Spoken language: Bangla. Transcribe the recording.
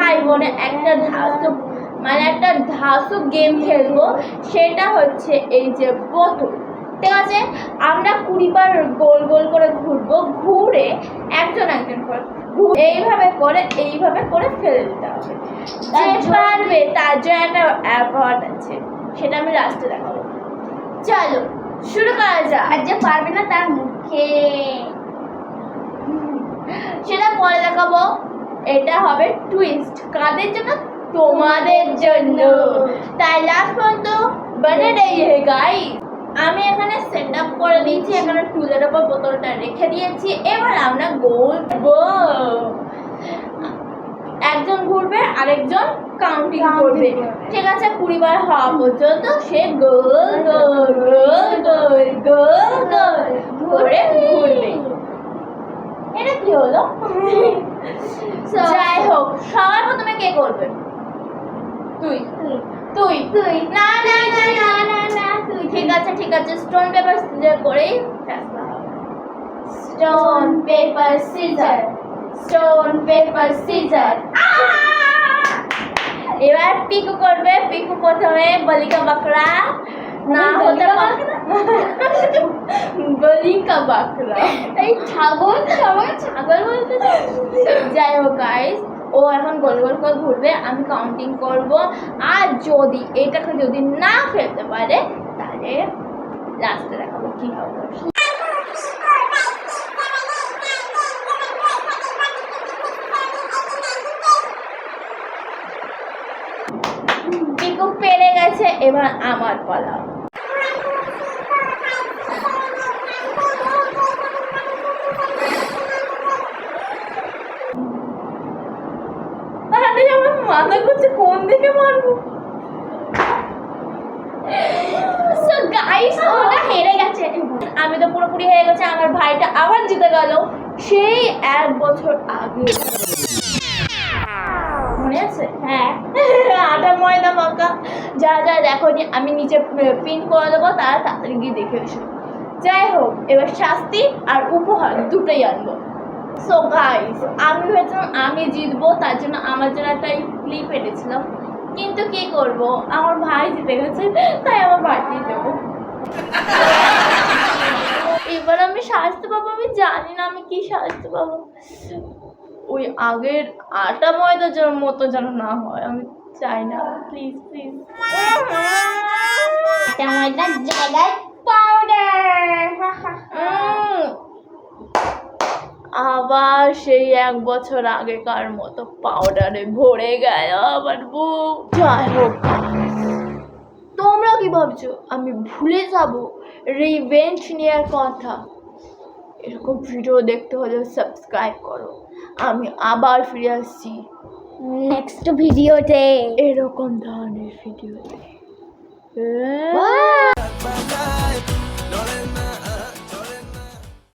ভাই বোনে একটা ধাসু গেম খেলবো। সেটা হচ্ছে এই যে বোতল, ঠিক আছে? আমরা 20 বার গোল গোল করে ঘুরবো, ঘুরে একজন করে এইভাবে করে ফেলে দিতে হবে। যে পারবে তার জন্য একটা অ্যাওয়ার্ড আছে, সেটা আমি লাস্টে দেখাবো। চলো শুরু করা যাক। আর যে পারবে না তার মুখে সেটা পরে দেখাবো। এটা হবে টুইস্ট। কাদের জন্য? তোমাদের জন্য। তাই লাস্ট পর্যন্ত বনে রহিয়ে গাইস। আমি এখানে সেট আপ করে দিয়েছি, এখানে টুলের উপর বোতলটা রেখে দিয়েছি। এবার আমরা গোল একজন ঘুরবে, আরেকজন কাউন্টিং করবে, ঠিক আছে? 20 বার হওয়া পর্যন্ত সে গোল গোল গোল গোল গোল গোল ঘুরে ঘুরবে। এটা কি হলো? যাই হোক, সবার প্রথমে কে করবে? তুই তুই তুই না না না না না না তুই। ঠিক আছে স্টোন পেপার সিজার করেই ফেসলা হবে। Stone paper scissor, stone paper scissor. এবার পিকু করবে। পিকু প্রথমে বলিকা বাকরা না হতে বলিকা বাকরা, এই ছাগল সবাই ছাগল বলতে। যাই হোক গাইস, ও এখন গোল গোল করে ঘুরবে, আমি কাউন্টিং করব। আর যদি এটাকে যদি না ফেলতে পারে তাহলে লাস্টে দেখাবো কি হবে। পিকু পেরে গেছে, এবার আমার পালা। আমার মাথা করছে কোন দিকে মারবো। গাইস ওটা হেরে গেছে, আমি তো পুরোপুরি হেরে গেছে। আমার ভাইটা আবার জিতে গেল, সেই 1 বছর আগে। মনে আছে? হ্যাঁ, আটা ময়দা মাখা। যা দেখো যে আমি নিচে পিন করে দেবো, তারা তাড়াতাড়ি গিয়ে দেখে এসো। যাই হোক, এবার শাস্তি আর উপহার দুটোই আনবো। সো গাইস, আমি ভেবেছিলাম আমি জিতবো, তার জন্য আমার জন্য একটা ক্লিপ এনেছিলাম, কিন্তু কি করব, আমার ভাই জিতে গেছে, তাই আমার ভাইকেই দেবো। এবার আমি শাস্তি পাবো, আমি জানি না আমি কি শাস্তি পাবো। ওই আগের আটা ময়দার মতো যেন না হয়, আমি চাই না। Please please. আটা ময়দার জায়গায় পাউডার। আবার সেই 1 বছর আগেকার মতো পাউডারে ভরে গেল আমার বুক। যাই হোক, তোমরা কি ভাবছো আমি ভুলে যাব রিভেঞ্জ নেওয়ার কথা? এরকম ভিডিও দেখতে হলে সাবস্ক্রাইব করো। আমি আবার ফিরে আসছি নেক্সট ভিডিওতে এরকম ধরনের ভিডিওতে।